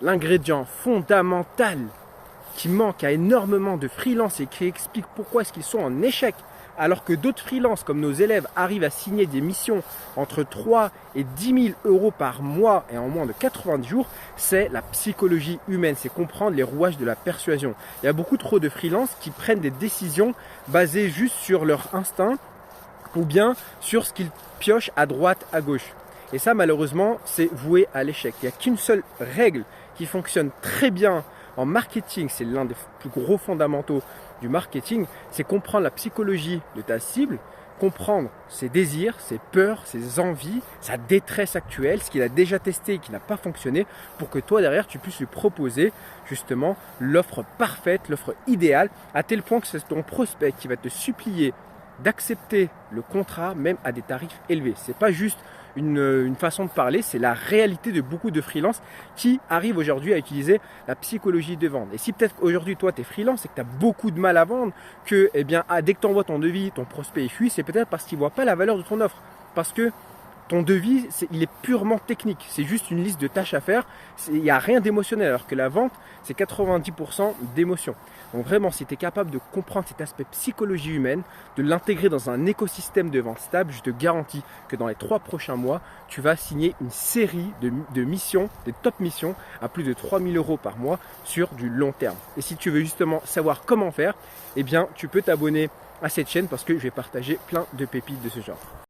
l'ingrédient fondamental qui manque à énormément de freelances et qui explique pourquoi est-ce qu'ils sont en échec, alors que d'autres freelances comme nos élèves arrivent à signer des missions entre 3 et 10 000 euros par mois et en moins de 90 jours, c'est la psychologie humaine, c'est comprendre les rouages de la persuasion. Il y a beaucoup trop de freelances qui prennent des décisions basées juste sur leur instinct ou bien sur ce qu'ils piochent à droite, à gauche. Et ça, malheureusement, c'est voué à l'échec. Il n'y a qu'une seule règle qui fonctionne très bien en marketing, c'est l'un des plus gros fondamentaux du marketing, c'est comprendre la psychologie de ta cible, comprendre ses désirs, ses peurs, ses envies, sa détresse actuelle, ce qu'il a déjà testé et qui n'a pas fonctionné, pour que toi derrière tu puisses lui proposer justement l'offre parfaite, l'offre idéale, à tel point que c'est ton prospect qui va te supplier d'accepter le contrat même à des tarifs élevés. Ce n'est pas juste une façon de parler, c'est la réalité de beaucoup de freelances qui arrivent aujourd'hui à utiliser la psychologie de vente. Et si peut-être aujourd'hui toi tu es freelance et que tu as beaucoup de mal à vendre, que eh bien, dès que tu envoies ton devis, ton prospect est fuit, c'est peut-être parce qu'il ne voit pas la valeur de ton offre. Parce que ton devis, il est purement technique. C'est juste une liste de tâches à faire. Il n'y a rien d'émotionnel. Alors que la vente, c'est 90% d'émotion. Donc vraiment, si tu es capable de comprendre cet aspect psychologie humaine, de l'intégrer dans un écosystème de vente stable, je te garantis que dans les 3 prochains mois, tu vas signer une série de missions, des top missions, à plus de 3 000 euros par mois sur du long terme. Et si tu veux justement savoir comment faire, eh bien, tu peux t'abonner à cette chaîne parce que je vais partager plein de pépites de ce genre.